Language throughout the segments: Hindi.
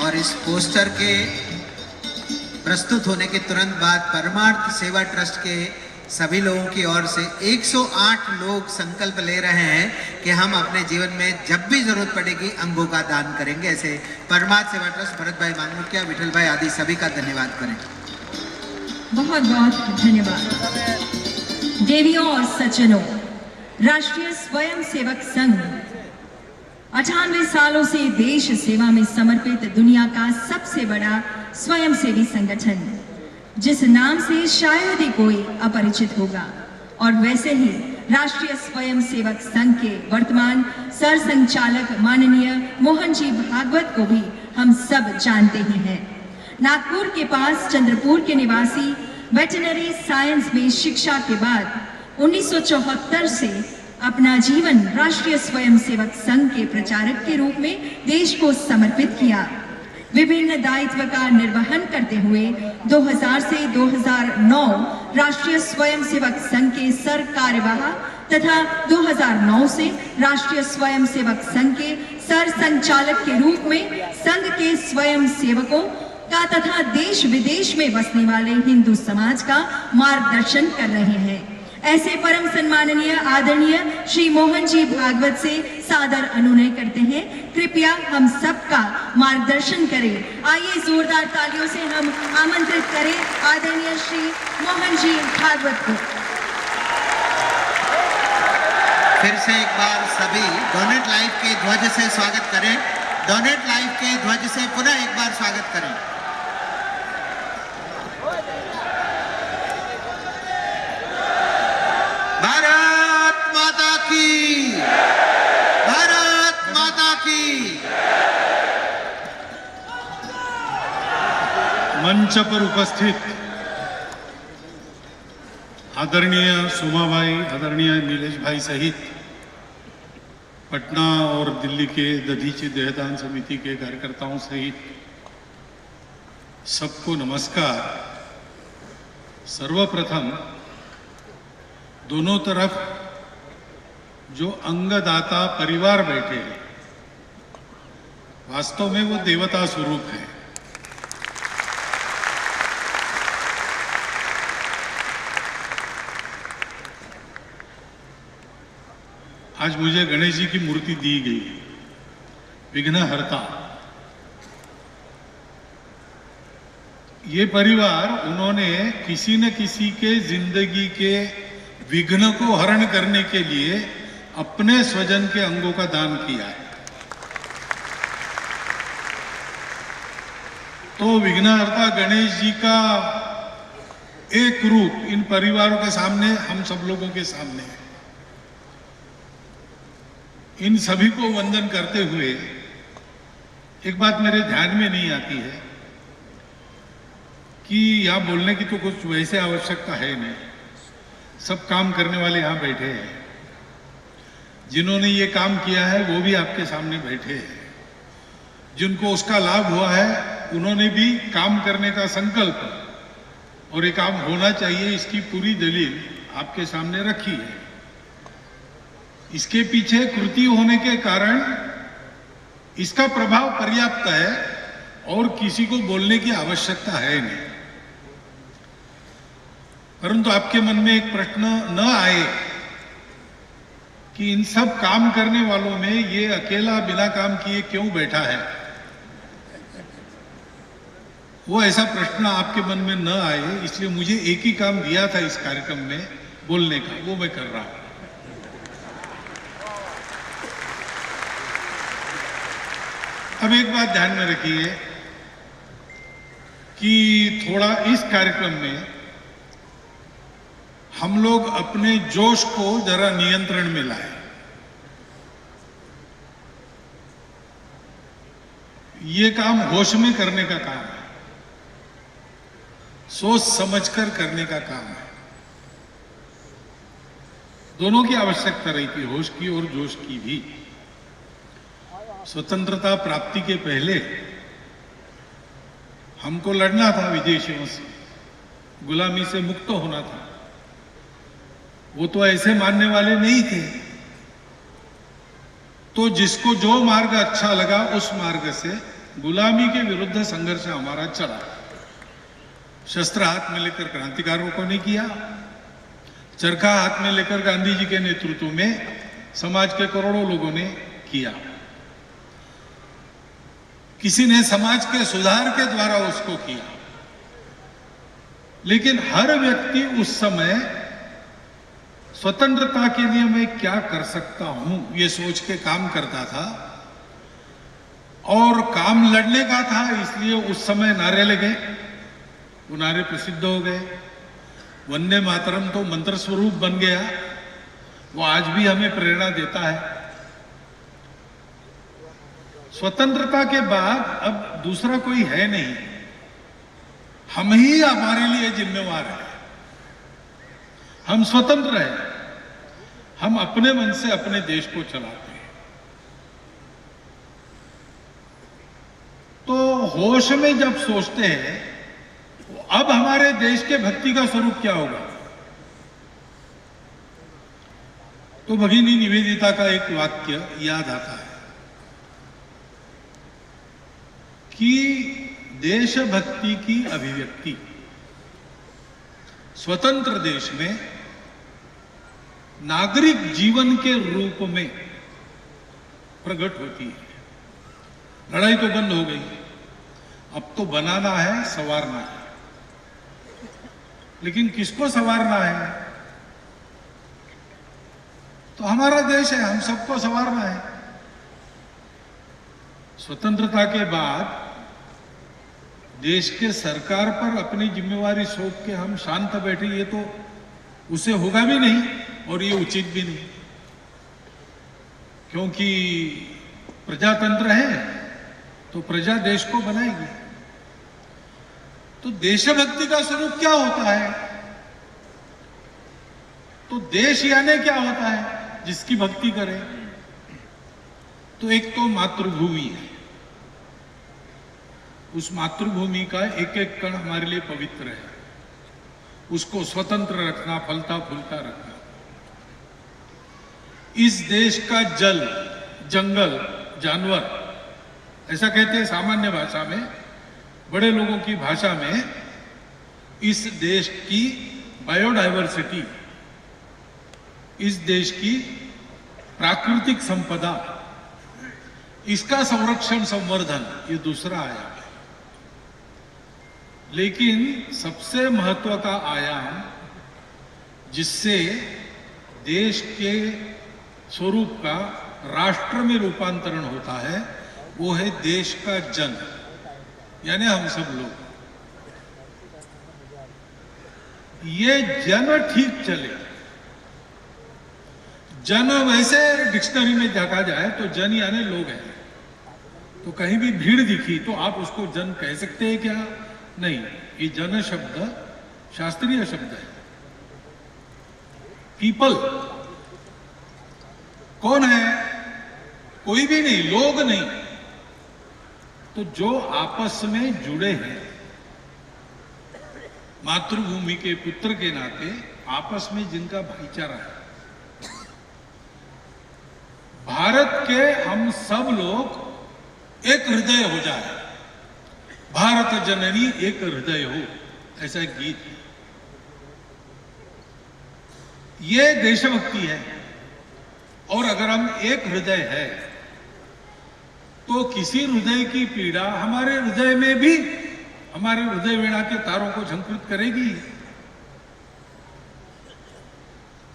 और इस पोस्टर के प्रस्तुत होने के तुरंत बाद परमार्थ सेवा ट्रस्ट के सभी लोगों की ओर से 108 लोग संकल्प ले रहे हैं कि हम अपने जीवन में जब भी जरूरत पड़ेगी अंगों का दान करेंगे। ऐसे परमार्थ सेवा ट्रस्ट भरत भाई मांगमुखिया, विठल भाई आदि सभी का धन्यवाद करें। बहुत बहुत धन्यवाद। देवियों और सज्जनों, राष्ट्रीय स्वयं सेवक संघ 98 सालों से देश सेवा में समर्पित दुनिया का सबसे बड़ा स्वयंसेवी संगठन, जिस नाम से शायद ही कोई अपरिचित होगा। और वैसे ही राष्ट्रीय स्वयं सेवक संघ के वर्तमान सर संचालक माननीय मोहन जी भागवत को भी हम सब जानते ही हैं। नागपुर के पास चंद्रपुर के निवासी वेटरनरी साइंस में शिक्षा के बाद 1974 से अपना जीवन राष्ट्रीय स्वयं सेवक संघ के प्रचारक के रूप में देश को समर्पित किया। विभिन्न दायित्व का निर्वहन करते हुए 2000 से 2009 राष्ट्रीय स्वयं सेवक संघ के सर कार्यवाह तथा 2009 से राष्ट्रीय स्वयं सेवक संघ के सर संचालक के रूप में संघ के स्वयं सेवकों का तथा देश विदेश में बसने वाले हिंदू समाज का मार्गदर्शन कर रहे हैं। ऐसे परम सम्माननीय आदरणीय श्री मोहन जी भागवत से सादर अनुनय करते हैं, कृपया हम सबका मार्गदर्शन करें। आइए जोरदार तालियों से हम आमंत्रित करें आदरणीय श्री मोहन जी भागवत को। फिर से एक बार सभी डोनेट लाइव के ध्वज से स्वागत करें। डोनेट लाइव के ध्वज से पुनः एक बार स्वागत करें। भारत माता की, भारत माता की। मंच पर उपस्थित आदरणीय सुमा भाई, आदरणीय नीलेश भाई सहित पटना और दिल्ली के दधीची देहदान समिति के कार्यकर्ताओं सहित सबको नमस्कार। सर्वप्रथम दोनों तरफ जो अंगदाता परिवार बैठे हैं, वास्तव में वो देवता स्वरूप है। आज मुझे गणेश जी की मूर्ति दी गई, विघ्नहर्ता। ये परिवार, उन्होंने किसी न किसी के जिंदगी के विघ्न को हरण करने के लिए अपने स्वजन के अंगों का दान किया है। तो विघ्नहर्ता गणेश जी का एक रूप इन परिवारों के सामने, हम सब लोगों के सामने है। इन सभी को वंदन करते हुए एक बात मेरे ध्यान में नहीं आती है कि यहां बोलने की तो कुछ वैसे आवश्यकता है नहीं। सब काम करने वाले यहां बैठे हैं, जिन्होंने ये काम किया है वो भी आपके सामने बैठे हैं। जिनको उसका लाभ हुआ है उन्होंने भी काम करने का संकल्प और ये काम होना चाहिए, इसकी पूरी दलील आपके सामने रखी है। इसके पीछे कृति होने के कारण इसका प्रभाव पर्याप्त है और किसी को बोलने की आवश्यकता है नहीं। परंतु आपके मन में एक प्रश्न न आए कि इन सब काम करने वालों में ये अकेला बिना काम किए क्यों बैठा है, वो ऐसा प्रश्न आपके मन में न आए, इसलिए मुझे एक ही काम दिया था इस कार्यक्रम में बोलने का, वो मैं कर रहा हूं। अब एक बात ध्यान में रखिए कि थोड़ा इस कार्यक्रम में हम लोग अपने जोश को जरा नियंत्रण में लाएं। ये काम होश में करने का काम है, सोच समझकर करने का काम है। दोनों की आवश्यकता रहती है, होश की और जोश की भी। स्वतंत्रता प्राप्ति के पहले हमको लड़ना था विदेशियों से, गुलामी से मुक्त होना था। वो तो ऐसे मानने वाले नहीं थे, तो जिसको जो मार्ग अच्छा लगा उस मार्ग से गुलामी के विरुद्ध संघर्ष हमारा चला। शस्त्र हाथ में लेकर क्रांतिकारों ने किया, चरखा हाथ में लेकर गांधी जी के नेतृत्व में समाज के करोड़ों लोगों ने किया। किसी ने समाज के सुधार के द्वारा उसको किया, लेकिन हर व्यक्ति उस समय स्वतंत्रता के लिए मैं क्या कर सकता हूं ये सोच के काम करता था, और काम लड़ने का था। इसलिए उस समय नारे लगे, वो नारे प्रसिद्ध हो गए। वंदे मातरम तो मंत्र स्वरूप बन गया, वो आज भी हमें प्रेरणा देता है। स्वतंत्रता के बाद अब दूसरा कोई है नहीं, हम ही हमारे लिए जिम्मेवार हैं। हम स्वतंत्र हैं, हम अपने मन से अपने देश को चलाते हैं। तो होश में जब सोचते हैं अब हमारे देश के भक्ति का स्वरूप क्या होगा, तो भगिनी निवेदिता का एक वाक्य याद आता है कि देशभक्ति की अभिव्यक्ति स्वतंत्र देश में नागरिक जीवन के रूप में प्रकट होती है। लड़ाई तो बंद हो गई, अब तो बनाना है, संवारना है। लेकिन किसको संवारना है? तो हमारा देश है, हम सबको संवारना है। स्वतंत्रता के बाद देश के सरकार पर अपनी जिम्मेवारी सौंप के हम शांत बैठे, ये तो उसे होगा भी नहीं और ये उचित भी नहीं, क्योंकि प्रजातंत्र है तो प्रजा देश को बनाएगी। तो देशभक्ति का स्वरूप क्या होता है? तो देश यानी क्या होता है जिसकी भक्ति करें? तो एक तो मातृभूमि है, उस मातृभूमि का एक एक कण हमारे लिए पवित्र है, उसको स्वतंत्र रखना, फलता फूलता रखना। इस देश का जल, जंगल, जानवर, ऐसा कहते हैं सामान्य भाषा में, बड़े लोगों की भाषा में, इस देश की बायोडायवर्सिटी, इस देश की प्राकृतिक संपदा, इसका संरक्षण, संवर्धन, ये दूसरा आयाम है। लेकिन सबसे महत्व का आयाम जिससे देश के स्वरूप का राष्ट्र में रूपांतरण होता है, वो है देश का जन, यानी हम सब लोग। ये जन ठीक चले, जन वैसे डिक्शनरी में देखा जाए तो जन यानी लोग हैं। तो कहीं भी भीड़ दिखी तो आप उसको जन कह सकते हैं क्या? नहीं, ये जन शब्द शास्त्रीय शब्द है। पीपल कौन है? कोई भी नहीं, लोग नहीं। तो जो आपस में जुड़े हैं, मातृभूमि के पुत्र के नाते आपस में जिनका भाईचारा है। भारत के हम सब लोग एक हृदय हो जाए, भारत जननी एक हृदय हो, ऐसा एक गीत है। ये देशभक्ति है। और अगर हम एक हृदय है तो किसी हृदय की पीड़ा हमारे हृदय में भी, हमारे हृदय वीणा के तारों को झंकृत करेगी।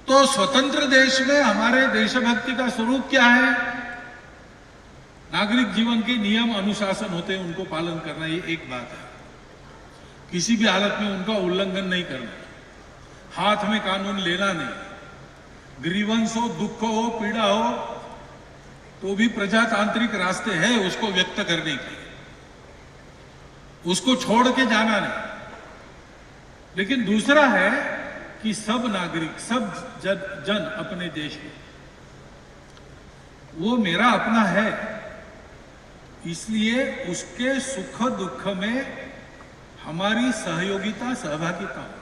तो स्वतंत्र देश में हमारे देशभक्ति का स्वरूप क्या है? नागरिक जीवन के नियम अनुशासन होते हैं, उनको पालन करना, ये एक बात है। किसी भी हालत में उनका उल्लंघन नहीं करना, हाथ में कानून लेना नहीं। ग्रीवंस हो, दुख हो, पीड़ा हो, तो भी प्रजातांत्रिक रास्ते हैं उसको व्यक्त करने के, उसको छोड़ के जाना नहीं। लेकिन दूसरा है कि सब नागरिक, सब जन अपने देश में, वो मेरा अपना है, इसलिए उसके सुख दुख में हमारी सहयोगिता, सहभागिता हो।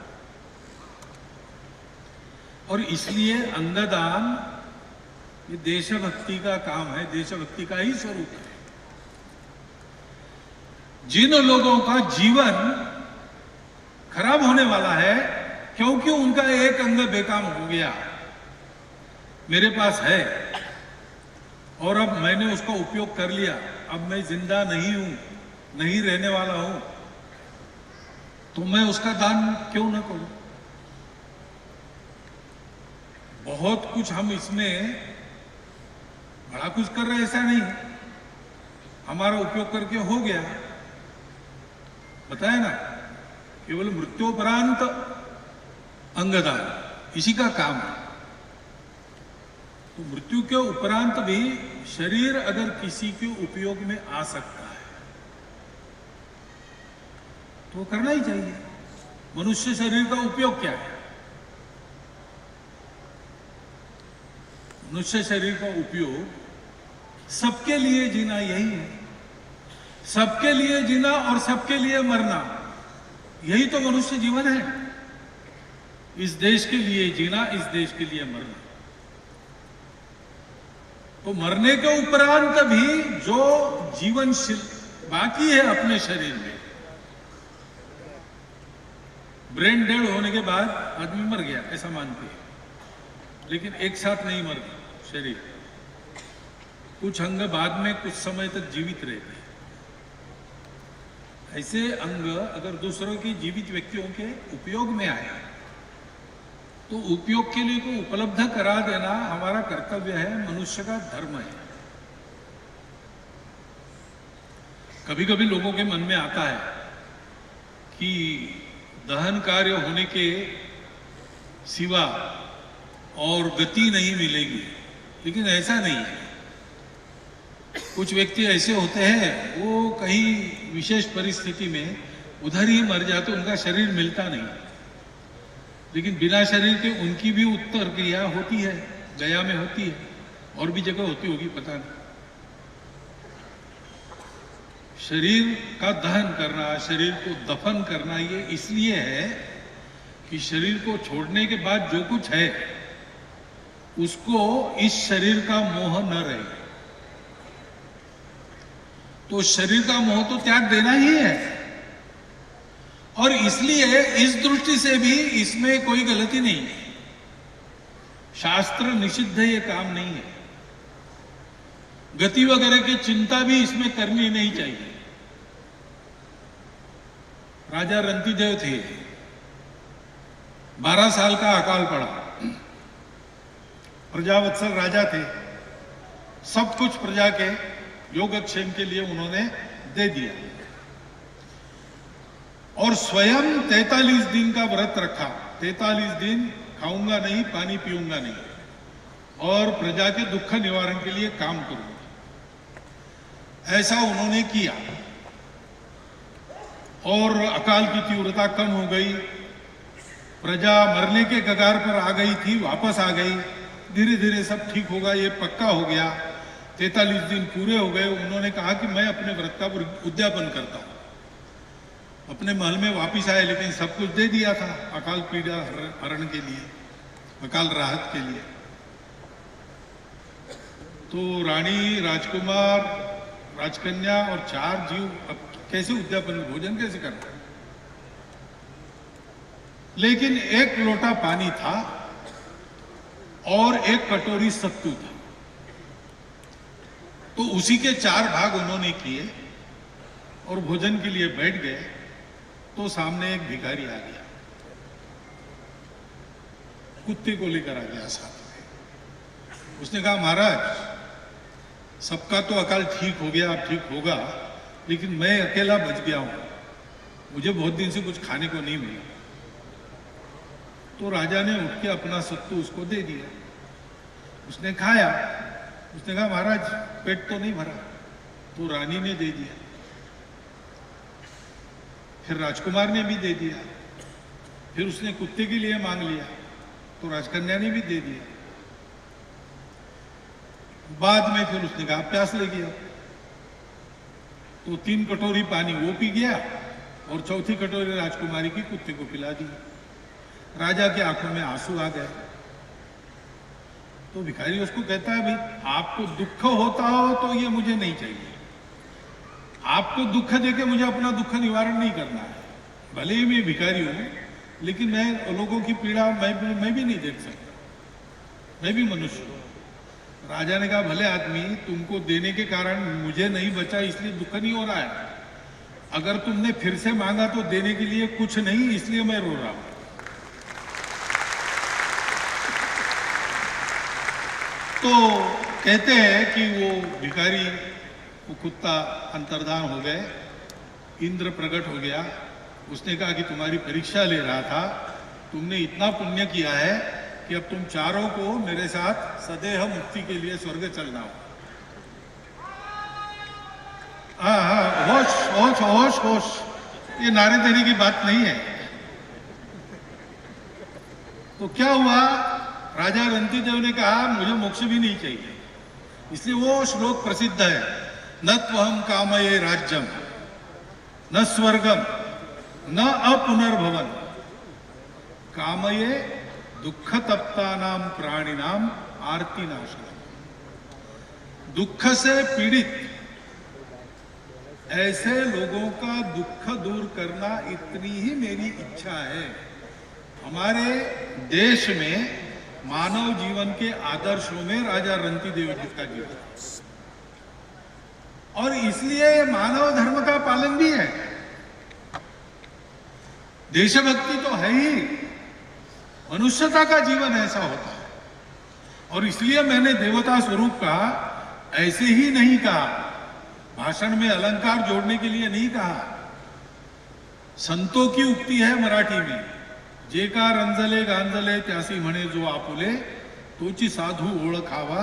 और इसलिए अंगदान ये देशभक्ति का काम है, देशभक्ति का ही स्वरूप है। जिन लोगों का जीवन खराब होने वाला है क्योंकि उनका एक अंग बेकाम हो गया, मेरे पास है और अब मैंने उसका उपयोग कर लिया, अब मैं जिंदा नहीं हूं, नहीं रहने वाला हूं, तो मैं उसका दान क्यों ना करूं? बहुत कुछ हम इसमें बड़ा कुछ कर रहे, ऐसा नहीं, हमारा उपयोग करके हो गया, बताया ना, केवल मृत्योपरांत अंगदान इसी का काम है। तो मृत्यु के उपरांत भी शरीर अगर किसी के उपयोग में आ सकता है तो करना ही चाहिए। मनुष्य शरीर का उपयोग क्या है? मनुष्य शरीर का उपयोग सबके लिए जीना यही है, सबके लिए जीना और सबके लिए मरना, यही तो मनुष्य जीवन है। इस देश के लिए जीना, इस देश के लिए मरना। तो मरने के उपरांत भी जो जीवन बाकी है अपने शरीर में, ब्रेन डेड होने के बाद आदमी मर गया ऐसा मानते हैं, लेकिन एक साथ नहीं मर गया शरीर, कुछ अंग बाद में कुछ समय तक जीवित रहते हैं। ऐसे अंग अगर दूसरों के जीवित व्यक्तियों के उपयोग में आए तो उपयोग के लिए को उपलब्ध करा देना हमारा कर्तव्य है, मनुष्य का धर्म है। कभी कभी लोगों के मन में आता है कि दहन कार्य होने के सिवा और गति नहीं मिलेगी, लेकिन ऐसा नहीं है। कुछ व्यक्ति ऐसे होते हैं, वो कहीं विशेष परिस्थिति में उधर ही मर जाते, उनका शरीर मिलता नहीं, लेकिन बिना शरीर के उनकी भी उत्तर क्रिया होती है, गया में होती है, और भी जगह होती होगी पता नहीं। शरीर का दहन करना, शरीर को दफन करना, ये इसलिए है कि शरीर को छोड़ने के बाद जो कुछ है उसको इस शरीर का मोह न रहे। तो शरीर का मोह तो त्याग देना ही है, और इसलिए इस दृष्टि से भी इसमें कोई गलती नहीं है, शास्त्र निषिद्ध ये काम नहीं है। गति वगैरह की चिंता भी इसमें करनी नहीं चाहिए। राजा रंतिदेव थे, 12 साल का अकाल पड़ा, प्रजावत्सल राजा थे, सब कुछ प्रजा के योगक्षेम के लिए उन्होंने दे दिया, और स्वयं 43 दिन का व्रत रखा, 43 दिन खाऊंगा नहीं, पानी पीऊंगा नहीं, और प्रजा के दुख निवारण के लिए काम करूंगा, ऐसा उन्होंने किया। और अकाल की तीव्रता कम हो गई, प्रजा मरने के कगार पर आ गई थी, वापस आ गई, धीरे धीरे सब ठीक होगा, ये पक्का हो गया। 43 दिन पूरे हो गए, उन्होंने कहा कि मैं अपने व्रत का उद्यापन करता हूं। अपने महल में वापिस आए, लेकिन सब कुछ दे दिया था अकाल पीड़ा हरण के लिए, अकाल राहत के लिए। तो रानी, राजकुमार, राजकन्या और 4 जीव अब कैसे उद्यापन, भोजन कैसे करना? लेकिन 1 लोटा पानी था और 1 कटोरी सत्तू था, तो उसी के 4 भाग उन्होंने किए और भोजन के लिए बैठ गए। तो सामने एक भिखारी आ गया, कुत्ते को लेकर आ गया साथ में। उसने कहा, महाराज सबका तो अकाल ठीक हो गया, अब ठीक होगा, लेकिन मैं अकेला बच गया हूं, मुझे बहुत दिन से कुछ खाने को नहीं मिला। तो राजा ने उठ के अपना सत्तू उसको दे दिया, उसने खाया। उसने कहा, महाराज पेट तो नहीं भरा। तो रानी ने दे दिया, फिर राजकुमार ने भी दे दिया, फिर उसने कुत्ते के लिए मांग लिया, तो राजकन्या ने भी दे दिया। बाद में फिर उसने कहा प्यास लगी, तो 3 कटोरी पानी वो पी गया और 4थी कटोरी राजकुमारी की कुत्ते को पिला दी। राजा की आंखों में आंसू आ गए। तो भिखारी उसको कहता है, भाई आपको दुख होता हो तो ये मुझे नहीं चाहिए, आपको दुख देके मुझे अपना दुख निवारण नहीं करना है। भले ही मैं भिखारी हूं, लेकिन मैं लोगों की पीड़ा मैं भी नहीं देख सकता, मैं भी मनुष्य हूं। राजा ने कहा, भले आदमी, तुमको देने के कारण मुझे नहीं बचा इसलिए दुख नहीं हो रहा है, अगर तुमने फिर से मांगा तो देने के लिए कुछ नहीं, इसलिए मैं रो रहा हूं। तो कहते हैं कि वो भिखारी, वो कुत्ता अंतर्धान हो गए, इंद्र प्रकट हो गया। उसने कहा कि तुम्हारी परीक्षा ले रहा था, तुमने इतना पुण्य किया है कि अब तुम चारों को मेरे साथ सदैव मुक्ति के लिए स्वर्ग चलना हो। होश होश होश होश, ये नारे देने की बात नहीं है। तो क्या हुआ, राजा रंतिदेव ने कहा मुझे मोक्ष भी नहीं चाहिए, इसलिए वो श्लोक प्रसिद्ध है, न त्वहम कामये राज्यम न स्वर्गम न अपुनर्भवन कामये दुख तप्तानाम प्राणिनाम आरती नाशनम। दुख से पीड़ित ऐसे लोगों का दुख दूर करना इतनी ही मेरी इच्छा है। हमारे देश में मानव जीवन के आदर्शों में राजा रंतिदेव जी का जीवन, और इसलिए मानव धर्म का पालन भी है। देशभक्ति तो है ही, मनुष्यता का जीवन ऐसा होता है। और इसलिए मैंने देवता स्वरूप कहा, ऐसे ही नहीं कहा, भाषण में अलंकार जोड़ने के लिए नहीं कहा। संतों की उक्ति है मराठी में, जे का रंजले गांजले त्यासी म्हणे जो आपुले, तोची साधू ओळखावा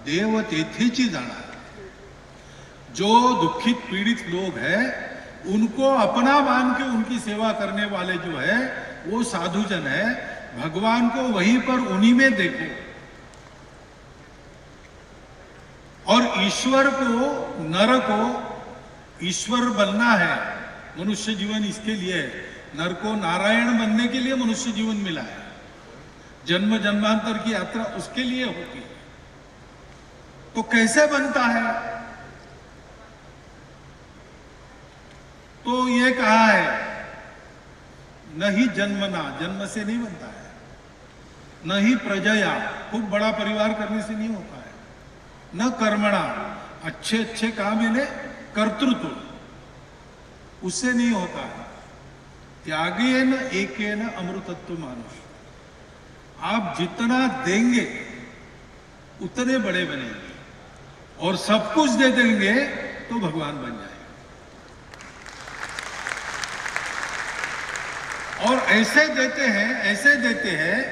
देव तेथेची जाना। जो दुखित पीड़ित लोग हैं उनको अपना मान के उनकी सेवा करने वाले जो है वो साधुजन है। भगवान को वहीं पर उन्हीं में देखो। और ईश्वर को, नर को ईश्वर बनना है। मनुष्य जीवन इसके लिए है। नर को नारायण बनने के लिए मनुष्य जीवन मिला है। जन्म जन्मांतर की यात्रा उसके लिए होती है। तो कैसे बनता है? तो ये कहा है, न ही जन्मना, जन्म से नहीं बनता है, न ही प्रजया, खूब बड़ा परिवार करने से नहीं होता है, न कर्मणा, अच्छे अच्छे काम यानी कर्तृत्व, उससे नहीं होता है। त्यागेन एकेन अमृतत्व मानुष। आप जितना देंगे उतने बड़े बनेंगे, और सब कुछ दे देंगे तो भगवान बन जाएंगे। और ऐसे देते हैं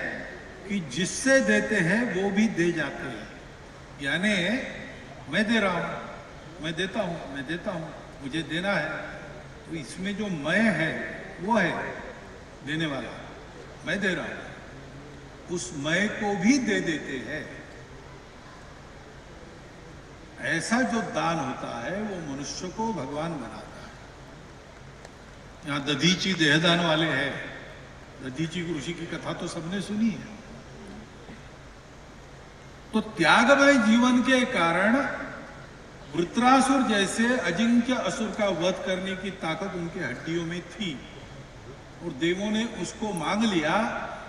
कि जिससे देते हैं वो भी दे जाते हैं। यानी मैं दे रहा हूं, मैं देता हूं, मुझे देना है, तो इसमें जो मैं है वो है देने वाला, मैं दे रहा हूं, उस मैं को भी दे देते हैं। ऐसा जो दान होता है वो मनुष्य को भगवान बनाता है। यहां दधीची देहदान वाले हैं। दधीची ऋषि की कथा तो सबने सुनी है। तो त्यागमय जीवन के कारण वृत्रासुर जैसे अजिंक्य असुर का वध करने की ताकत उनके हड्डियों में थी, और देवों ने उसको मांग लिया।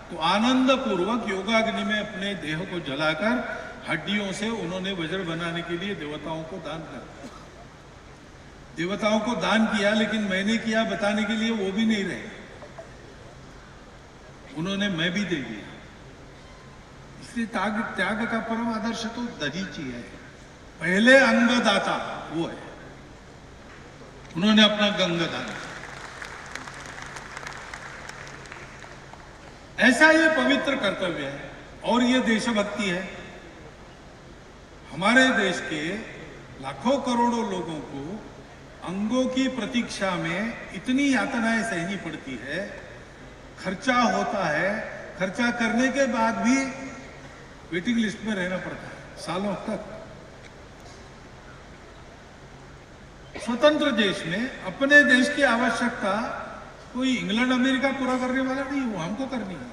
तो आनंद पूर्वक योगाग्नि में अपने देह को जलाकर हड्डियों से उन्होंने वज्र बनाने के लिए देवताओं को दान कर दिया। देवताओं को दान किया, लेकिन मैंने किया बताने के लिए वो भी नहीं रहे। उन्होंने मैं भी दे दिया। इसलिए त्याग का परम आदर्श तो दधीची है। पहले अंगदाता वो है, उन्होंने अपना गंग दान। ऐसा ये पवित्र कर्तव्य है और ये देशभक्ति है। हमारे देश के लाखों करोड़ों लोगों को अंगों की प्रतीक्षा में इतनी यातनाएं सहनी पड़ती है, खर्चा होता है, खर्चा करने के बाद भी वेटिंग लिस्ट में रहना पड़ता है सालों तक। स्वतंत्र देश में अपने देश की आवश्यकता कोई इंग्लैंड अमेरिका पूरा करने वाला नहीं, वो हमको करनी है।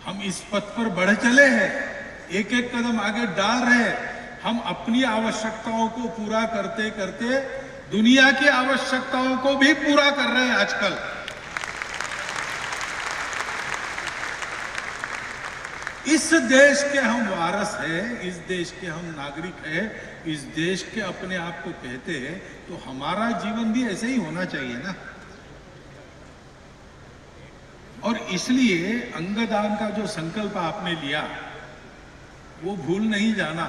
हम इस पथ पर बढ़ चले हैं, एक एक कदम आगे डाल रहे हैं, हम अपनी आवश्यकताओं को पूरा करते करते दुनिया की आवश्यकताओं को भी पूरा कर रहे हैं आजकल। इस देश के हम वारस हैं, इस देश के हम नागरिक हैं, इस देश के अपने आप को कहते हैं, तो हमारा जीवन भी ऐसे ही होना चाहिए ना। और इसलिए अंगदान का जो संकल्प आपने लिया वो भूल नहीं जाना।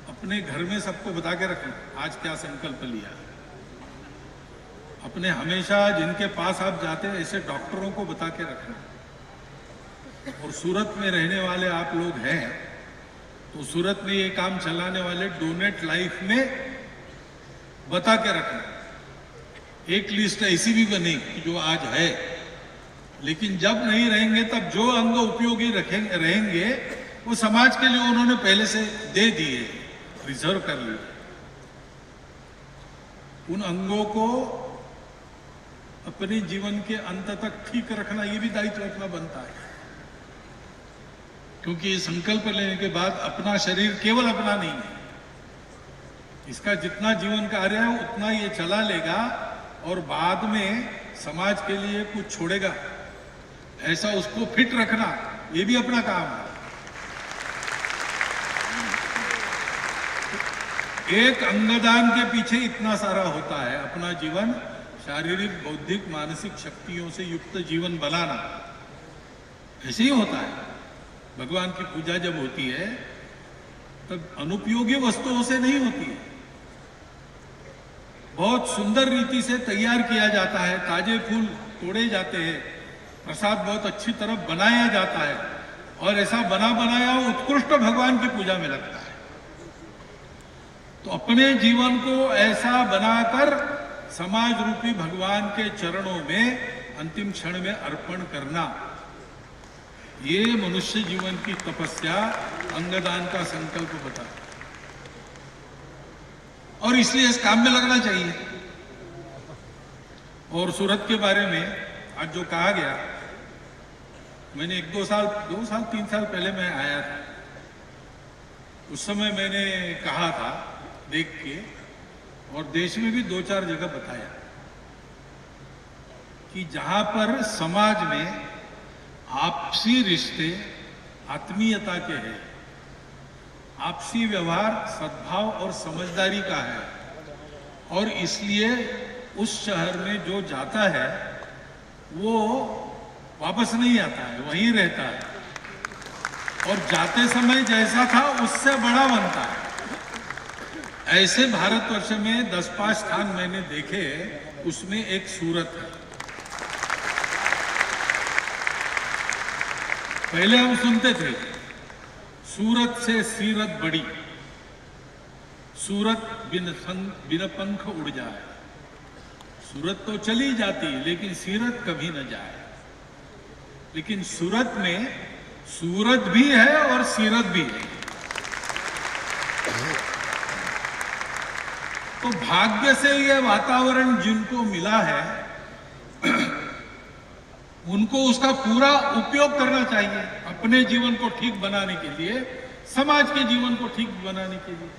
अपने घर में सबको बता के रखना आज क्या संकल्प लिया। अपने हमेशा जिनके पास आप जाते हैं ऐसे डॉक्टरों को बता के रखना। और सूरत में रहने वाले आप लोग हैं तो सूरत में ये काम चलाने वाले डोनेट लाइफ में बता के रखना। एक लिस्ट ऐसी भी बनी जो आज है, लेकिन जब नहीं रहेंगे तब जो अंग उपयोगी रहेंगे वो समाज के लिए उन्होंने पहले से दे दिए, रिजर्व कर लिए। उन अंगों को अपने जीवन के अंत तक ठीक रखना ये भी दायित्व अपना बनता है, क्योंकि ये संकल्प लेने के बाद अपना शरीर केवल अपना नहीं है, इसका जितना जीवन कार्य है उतना ये चला लेगा और बाद में समाज के लिए कुछ छोड़ेगा। ऐसा उसको फिट रखना ये भी अपना काम है। एक अंगदान के पीछे इतना सारा होता है। अपना जीवन शारीरिक, बौद्धिक, मानसिक शक्तियों से युक्त जीवन बनाना ऐसे ही होता है। भगवान की पूजा जब होती है तब अनुपयोगी वस्तुओं से नहीं होती है, बहुत सुंदर रीति से तैयार किया जाता है। ताजे फूल तोड़े जाते हैं, प्रसाद बहुत अच्छी तरह बनाया जाता है और ऐसा बना बनाया उत्कृष्ट भगवान की पूजा में लगता है। तो अपने जीवन को ऐसा बनाकर समाज रूपी भगवान के चरणों में अंतिम क्षण में अर्पण करना, ये मनुष्य जीवन की तपस्या अंगदान का संकल्प बता। और इसलिए इस काम में लगना चाहिए। और सूरत के बारे में आज जो कहा गया, मैंने 2 साल 3 साल पहले मैं आया था। उस समय मैंने कहा था देख के, और देश में भी 2-4 जगह बताया कि जहां पर समाज में आपसी रिश्ते आत्मीयता के हैं, आपसी व्यवहार सद्भाव और समझदारी का है, और इसलिए उस शहर में जो जाता है वो वापस नहीं आता है, वहीं रहता है, और जाते समय जैसा था उससे बड़ा बनता है। ऐसे भारतवर्ष में 10-5 स्थान मैंने देखे, उसमें एक सूरत है। पहले हम सुनते थे सूरत से सीरत बड़ी, सूरत बिन पंख उड़ जाए। सूरत तो चली जाती लेकिन सीरत कभी न जाए। लेकिन सूरत में सूरत भी है और सीरत भी है। तो भाग्य से यह वातावरण जिनको मिला है उनको उसका पूरा उपयोग करना चाहिए, अपने जीवन को ठीक बनाने के लिए, समाज के जीवन को ठीक बनाने के लिए।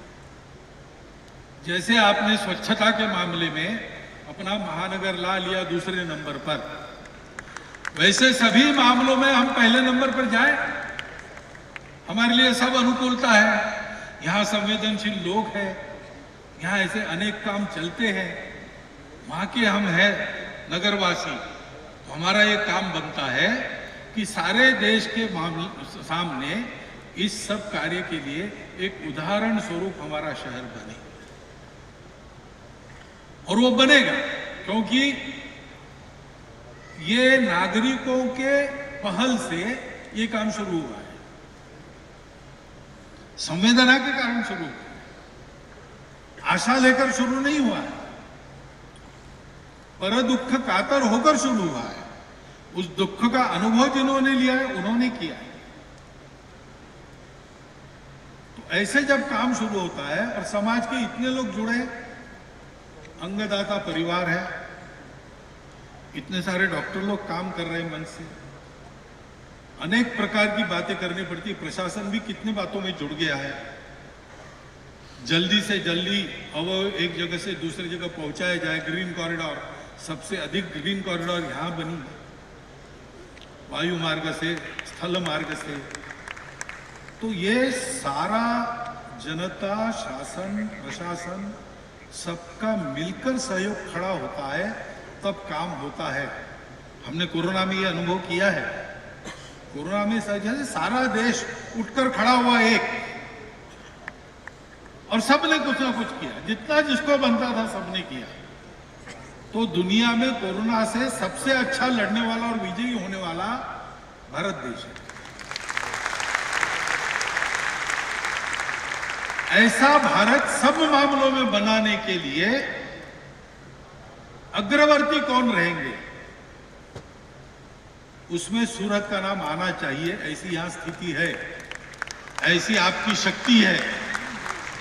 जैसे आपने स्वच्छता के मामले में अपना महानगर ला लिया दूसरे नंबर पर, वैसे सभी मामलों में हम पहले नंबर पर जाएं। हमारे लिए सब अनुकूलता है, यहाँ संवेदनशील लोग हैं, यहाँ ऐसे अनेक काम चलते हैं, वहां के हम हैं नगरवासी। तो हमारा ये काम बनता है कि सारे देश के सामने इस सब कार्य के लिए एक उदाहरण स्वरूप हमारा शहर बने, और वो बनेगा क्योंकि ये नागरिकों के पहल से ये काम शुरू हुआ है, संवेदना के कारण शुरू हुआ, आशा लेकर शुरू नहीं हुआ है, पर दुख कातर होकर शुरू हुआ है। उस दुख का अनुभव जिन्होंने लिया है उन्होंने किया है। तो ऐसे जब काम शुरू होता है और समाज के इतने लोग जुड़े, अंगदाता परिवार है, इतने सारे डॉक्टर लोग काम कर रहे हैं मन से, अनेक प्रकार की बातें करनी पड़ती। प्रशासन भी कितने बातों में जुड़ गया है, जल्दी से जल्दी अब एक जगह से दूसरी जगह पहुंचाया जाए। ग्रीन कॉरिडोर, सबसे अधिक ग्रीन कॉरिडोर यहाँ बनी, वायु मार्ग से, स्थल मार्ग से। तो ये सारा जनता, शासन, प्रशासन सबका मिलकर सहयोग खड़ा होता है, तब काम होता है। हमने कोरोना में ये अनुभव किया है। कोरोना में जैसे सारा देश उठकर खड़ा हुआ एक, और सबने कुछ ना कुछ किया, जितना जिसको बनता था सबने किया। तो दुनिया में कोरोना से सबसे अच्छा लड़ने वाला और विजयी होने वाला भारत देश है। ऐसा भारत सब मामलों में बनाने के लिए अग्रवर्ती कौन रहेंगे, उसमें सूरत का नाम आना चाहिए। ऐसी यहां स्थिति है, ऐसी आपकी शक्ति है।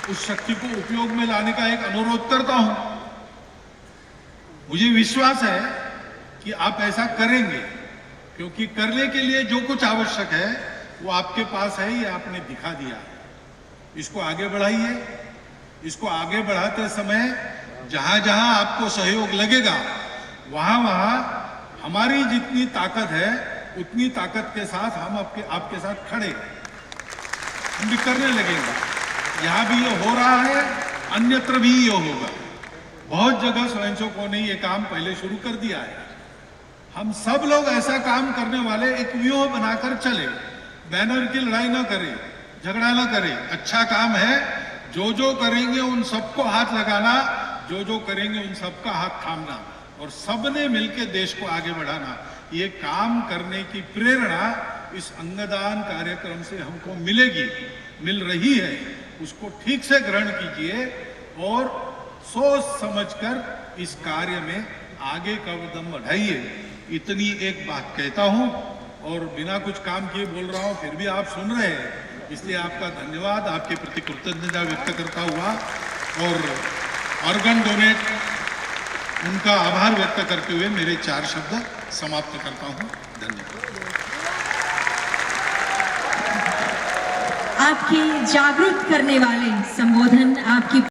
उस शक्ति को उपयोग में लाने का एक अनुरोध करता हूं। मुझे विश्वास है कि आप ऐसा करेंगे, क्योंकि करने के लिए जो कुछ आवश्यक है वो आपके पास है, ये आपने दिखा दिया। इसको आगे बढ़ाइए। इसको आगे बढ़ाते समय जहां जहां आपको सहयोग लगेगा, वहां वहां हमारी जितनी ताकत है उतनी ताकत के साथ हम आपके साथ खड़े, हम भी करने लगेंगे। यहां भी ये हो रहा है, अन्यत्र भी ये होगा। बहुत जगह स्वयंसेवकों ने ये काम पहले शुरू कर दिया है। हम सब लोग ऐसा काम करने वाले एक व्यूह बनाकर चले, बैनर की लड़ाई ना करें, झगड़ा ना करें। अच्छा काम है, जो जो करेंगे उन सबको हाथ लगाना, जो जो करेंगे उन सबका हाथ थामना, और सबने मिलकर देश को आगे बढ़ाना। ये काम करने की प्रेरणा इस अंगदान कार्यक्रम से हमको मिलेगी, मिल रही है। उसको ठीक से ग्रहण कीजिए और सोच समझकर इस कार्य में आगे का कदम बढ़ाइए। इतनी एक बात कहता हूं, और बिना कुछ काम किए बोल रहा हूं, फिर भी आप सुन रहे हैं, इसलिए आपका धन्यवाद, आपके प्रति कृतज्ञता व्यक्त करता हुआ और ऑर्गन डोनेट उनका आभार व्यक्त करते हुए मेरे 4 शब्द समाप्त करता हूं। धन्यवाद। आपके जागरूक करने वाले संबोधन, आपकी